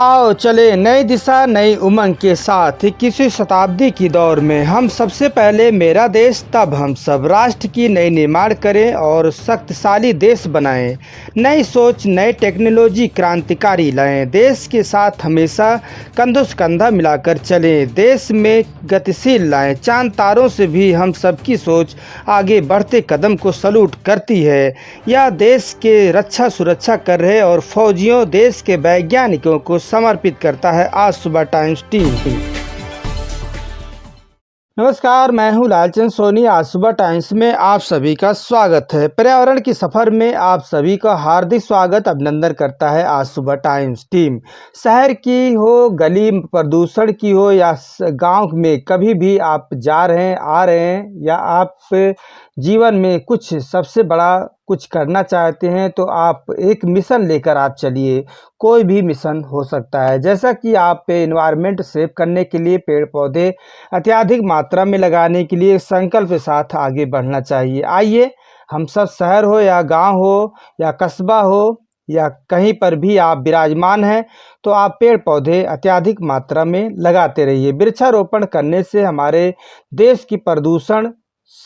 आओ चले नई दिशा नई उमंग के साथ 21वीं शताब्दी की दौर में हम सबसे पहले मेरा देश तब हम सब राष्ट्र की नई निर्माण करें और शक्तिशाली देश बनाएं। नई सोच नई टेक्नोलॉजी क्रांतिकारी लाएं। देश के साथ हमेशा कंधों से कंधा मिलाकर चलें। देश में गतिशील लाएं। चांद तारों से भी हम सबकी सोच आगे बढ़ते कदम को सलूट करती है। यह देश के रक्षा सुरक्षा कर रहे और फौजियों देश के वैज्ञानिकों को समर्पित करता है आज सुबह टाइम्स टीम। नमस्कार, मैं हूं लालचंद सोनी। आज सुबह टाइम्स में आप सभी का स्वागत है। पर्यावरण की सफ़र में आप सभी का हार्दिक स्वागत अभिनंदन करता है आज सुबह टाइम्स टीम। शहर की हो, गली प्रदूषण की हो या गांव में कभी भी आप जा रहे हैं, आ रहे हैं या आप जीवन में कुछ सबसे बड़ा कुछ करना चाहते हैं तो आप एक मिशन लेकर आप चलिए। कोई भी मिशन हो सकता है, जैसा कि आप एनवायरनमेंट सेव करने के लिए पेड़ पौधे अत्यधिक मात्रा में लगाने के लिए संकल्प के साथ आगे बढ़ना चाहिए। आइए हम सब, शहर हो या गांव हो या कस्बा हो या कहीं पर भी आप विराजमान हैं, तो आप पेड़ पौधे अत्यधिक मात्रा में लगाते रहिए। वृक्षारोपण करने से हमारे देश की प्रदूषण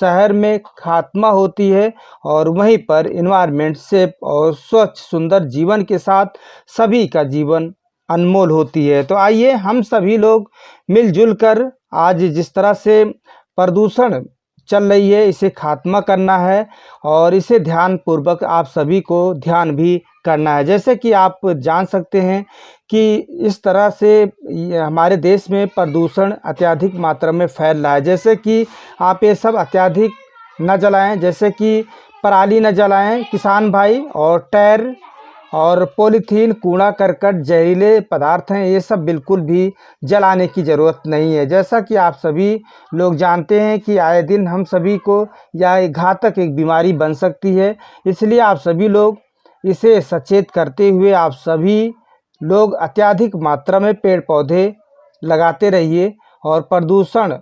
शहर में खात्मा होती है और वहीं पर एनवायरनमेंट सेफ और स्वच्छ सुंदर जीवन के साथ सभी का जीवन अनमोल होती है। तो आइए हम सभी लोग मिलजुल कर आज जिस तरह से प्रदूषण चल रही है इसे खात्मा करना है और इसे ध्यान पूर्वक आप सभी को ध्यान भी करना है। जैसे कि आप जान सकते हैं कि इस तरह से हमारे देश में प्रदूषण अत्यधिक मात्रा में फैल रहा है। जैसे कि आप ये सब अत्यधिक न जलाएं, जैसे कि पराली न जलाएं किसान भाई, और टायर और पॉलीथीन, कूड़ा करकट, जहरीले पदार्थ हैं, ये सब बिल्कुल भी जलाने की ज़रूरत नहीं है। जैसा कि आप सभी लोग जानते हैं कि आए दिन हम सभी को यह घातक एक बीमारी बन सकती है, इसलिए आप सभी लोग इसे सचेत करते हुए आप सभी लोग अत्यधिक मात्रा में पेड़ पौधे लगाते रहिए और प्रदूषण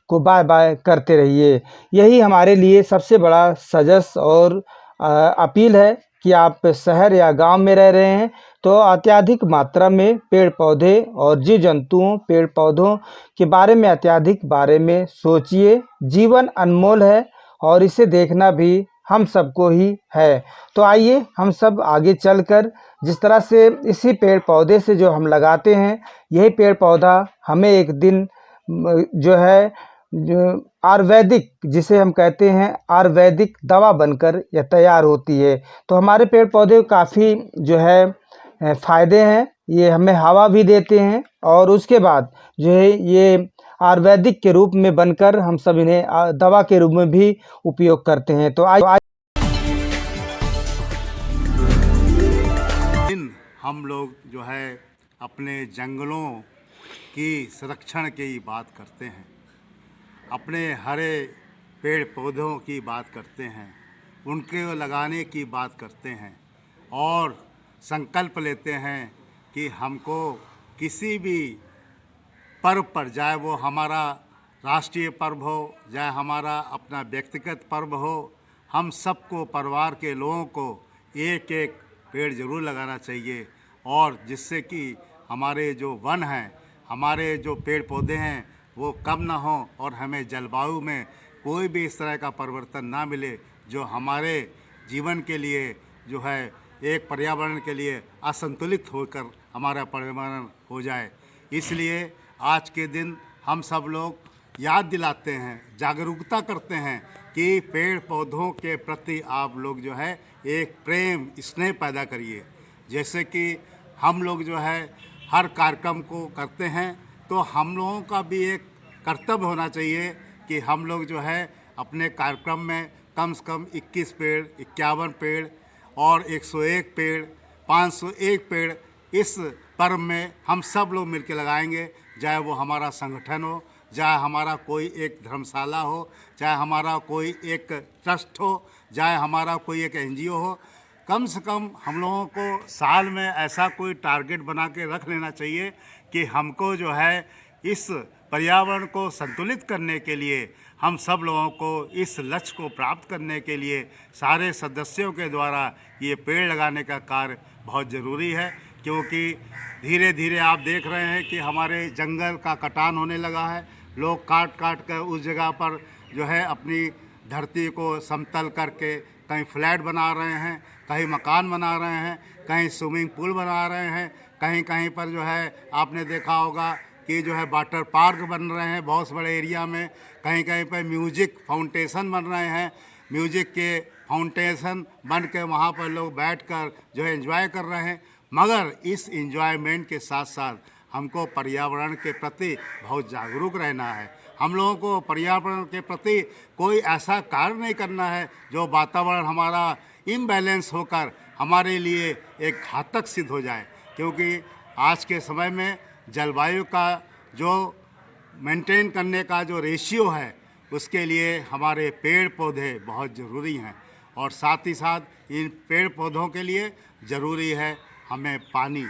को बाय बाय करते रहिए। यही हमारे लिए सबसे बड़ा सजस और अपील है कि आप शहर या गांव में रह रहे हैं तो अत्यधिक मात्रा में पेड़ पौधे और जीव जंतुओं पेड़ पौधों के बारे में अत्यधिक बारे में सोचिए। जीवन अनमोल है और इसे देखना भी हम सबको ही है। तो आइए हम सब आगे चलकर जिस तरह से इसी पेड़ पौधे से जो हम लगाते हैं, यही पेड़ पौधा हमें एक दिन जो है जो आयुर्वेदिक, जिसे हम कहते हैं आयुर्वेदिक दवा बनकर यह तैयार होती है। तो हमारे पेड़ पौधे काफ़ी जो है फ़ायदे हैं। ये हमें हवा भी देते हैं और उसके बाद जो है ये आयुर्वेदिक के रूप में बनकर हम सब इन्हें दवा के रूप में भी उपयोग करते हैं। तो हम लोग जो है अपने जंगलों की संरक्षण की बात करते हैं, अपने हरे पेड़ पौधों की बात करते हैं, उनके लगाने की बात करते हैं और संकल्प लेते हैं कि हमको किसी भी पर्व पर, चाहे वो हमारा राष्ट्रीय पर्व हो, चाहे हमारा अपना व्यक्तिगत पर्व हो, हम सबको, परिवार के लोगों को एक एक पेड़ ज़रूर लगाना चाहिए। और जिससे कि हमारे जो वन हैं, हमारे जो पेड़ पौधे हैं वो कम ना हो और हमें जलवायु में कोई भी इस तरह का परिवर्तन ना मिले जो हमारे जीवन के लिए जो है एक पर्यावरण के लिए असंतुलित होकर हमारा पर्यावरण हो जाए। इसलिए आज के दिन हम सब लोग याद दिलाते हैं, जागरूकता करते हैं कि पेड़ पौधों के प्रति आप लोग जो है एक प्रेम स्नेह पैदा करिए। जैसे कि हम लोग जो है हर कार्यक्रम को करते हैं तो हम लोगों का भी एक कर्तव्य होना चाहिए कि हम लोग जो है अपने कार्यक्रम में कम से कम 21 पेड़, 51 पेड़ और 101 पेड़, 501 पेड़ इस पर्व में हम सब लोग मिलकर लगाएंगे। चाहे वो हमारा संगठन हो, चाहे हमारा कोई एक धर्मशाला हो, चाहे हमारा कोई एक ट्रस्ट हो, चाहे हमारा कोई एक एनजीओ हो, कम से कम हम लोगों को साल में ऐसा कोई टारगेट बना के रख लेना चाहिए कि हमको जो है इस पर्यावरण को संतुलित करने के लिए, हम सब लोगों को इस लक्ष्य को प्राप्त करने के लिए सारे सदस्यों के द्वारा ये पेड़ लगाने का कार्य बहुत ज़रूरी है। क्योंकि धीरे धीरे आप देख रहे हैं कि हमारे जंगल का कटान होने लगा है। लोग काट काट कर उस जगह पर जो है अपनी धरती को समतल करके कहीं फ्लैट बना रहे हैं, कहीं मकान बना रहे हैं, कहीं स्विमिंग पूल बना रहे हैं, कहीं कहीं पर जो है आपने देखा होगा कि जो है वाटर पार्क बन रहे हैं बहुत बड़े एरिया में, कहीं कहीं पर म्यूजिक फाउंटेशन बन रहे हैं। म्यूजिक के फाउंटेशन बन के वहाँ पर लोग बैठकर जो है एंजॉय कर रहे हैं। मगर इस एंजॉयमेंट के साथ साथ हमको पर्यावरण के प्रति बहुत जागरूक रहना है। हम लोगों को पर्यावरण के प्रति कोई ऐसा कार्य नहीं करना है जो वातावरण हमारा इम्बैलेंस होकर हमारे लिए एक घातक सिद्ध हो जाए, क्योंकि आज के समय में जलवायु का जो मेंटेन करने का जो रेशियो है उसके लिए हमारे पेड़ पौधे बहुत ज़रूरी हैं, और साथ ही साथ इन पेड़ पौधों के लिए ज़रूरी है हमें पानी।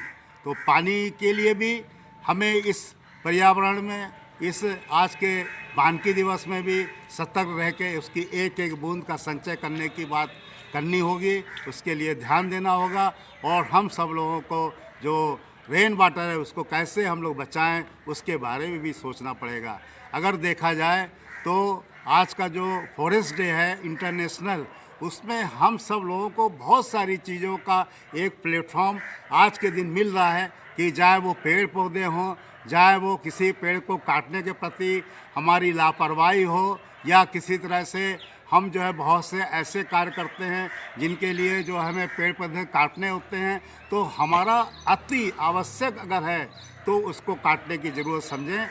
तो पानी के लिए भी हमें इस पर्यावरण में इस आज के वानिकी दिवस में भी सतर्क रह के उसकी एक एक बूंद का संचय करने की बात करनी होगी, उसके लिए ध्यान देना होगा। और हम सब लोगों को जो रेन वाटर है उसको कैसे हम लोग बचाएं उसके बारे में भी सोचना पड़ेगा। अगर देखा जाए तो आज का जो फॉरेस्ट डे है इंटरनेशनल, उसमें हम सब लोगों को बहुत सारी चीज़ों का एक प्लेटफॉर्म आज के दिन मिल रहा है कि चाहे वो पेड़ पौधे हों, चाहे वो किसी पेड़ को काटने के प्रति हमारी लापरवाही हो, या किसी तरह से हम जो है बहुत से ऐसे कार्य करते हैं जिनके लिए जो हमें पेड़ पौधे काटने होते हैं, तो हमारा अति आवश्यक अगर है तो उसको काटने की ज़रूरत समझें,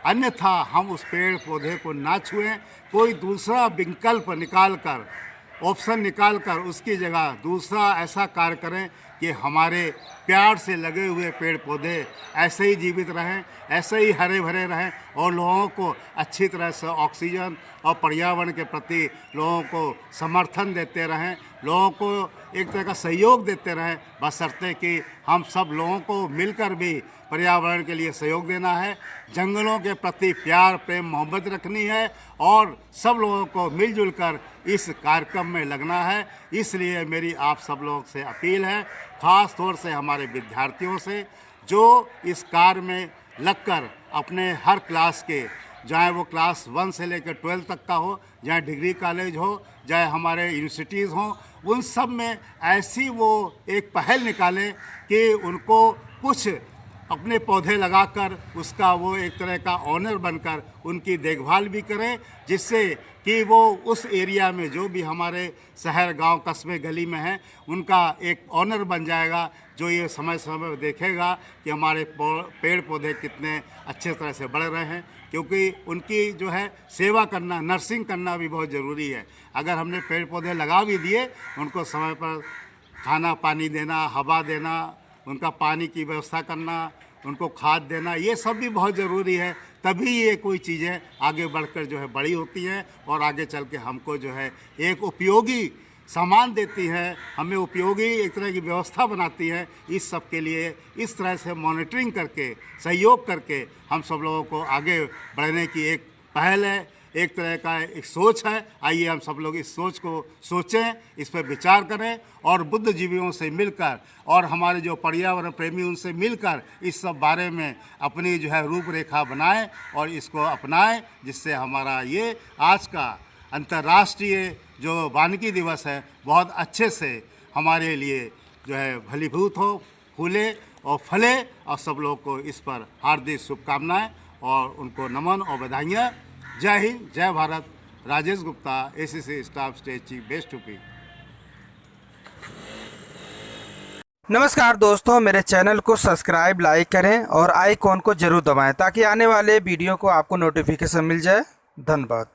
अन्यथा हम उस पेड़ पौधे को ना छुएं। कोई दूसरा विकल्प निकाल कर, ऑप्शन निकाल कर उसकी जगह दूसरा ऐसा कार्य करें कि हमारे प्यार से लगे हुए पेड़ पौधे ऐसे ही जीवित रहें, ऐसे ही हरे भरे रहें, और लोगों को अच्छी तरह से ऑक्सीजन और पर्यावरण के प्रति लोगों को समर्थन देते रहें, लोगों को एक तरह का सहयोग देते रहें, बशर्ते कि हम सब लोगों को मिलकर भी पर्यावरण के लिए सहयोग देना है। जंगलों के प्रति प्यार प्रेम मोहब्बत रखनी है और सब लोगों को मिलजुल कर इस कार्यक्रम में लगना है। इसलिए मेरी आप सब लोगों से अपील है, ख़ास तौर से हमारे विद्यार्थियों से, जो इस कार्य में लगकर अपने हर क्लास के, चाहे वो क्लास 1 से लेकर 12 तक का हो, चाहे डिग्री कॉलेज हो, चाहे हमारे यूनिवर्सिटीज़ हों, उन सब में ऐसी वो एक पहल निकालें कि उनको कुछ अपने पौधे लगाकर उसका वो एक तरह का ऑनर बनकर उनकी देखभाल भी करें, जिससे कि वो उस एरिया में जो भी हमारे शहर गांव कस्बे गली में हैं उनका एक ऑनर बन जाएगा, जो ये समय समय पर देखेगा कि हमारे पेड़ पौधे कितने अच्छे तरह से बढ़ रहे हैं। क्योंकि उनकी जो है सेवा करना, नर्सिंग करना भी बहुत ज़रूरी है। अगर हमने पेड़ पौधे लगा भी दिए, उनको समय पर खाना पानी देना, हवा देना, उनका पानी की व्यवस्था करना, उनको खाद देना, ये सब भी बहुत ज़रूरी है। तभी ये कोई चीज़ें आगे बढ़कर जो है बड़ी होती हैं और आगे चल के हमको जो है एक उपयोगी सामान देती है, हमें उपयोगी एक तरह की व्यवस्था बनाती है। इस सब के लिए इस तरह से मॉनिटरिंग करके, सहयोग करके हम सब लोगों को आगे बढ़ने की एक पहल है, एक तरह का एक सोच है। आइए हम सब लोग इस सोच को सोचें, इस पर विचार करें और बुद्धिजीवियों से मिलकर और हमारे जो पर्यावरण प्रेमी उनसे मिलकर इस सब बारे में अपनी जो है रूपरेखा बनाएं और इसको अपनाएं, जिससे हमारा ये आज का अंतर्राष्ट्रीय जो वानिकी दिवस है बहुत अच्छे से हमारे लिए जो है फलीभूत हो, फूले और फले। और सब लोग को इस पर हार्दिक शुभकामनाएं और उनको नमन और बधाइयाँ। जय हिंद, जय Bharat. Rajesh Gupta, ACC staff state chief, best UP. नमस्कार दोस्तों, मेरे चैनल को सब्सक्राइब, लाइक करें और आइकॉन को जरूर दबाएं ताकि आने वाले वीडियो को आपको नोटिफिकेशन मिल जाए। धन्यवाद।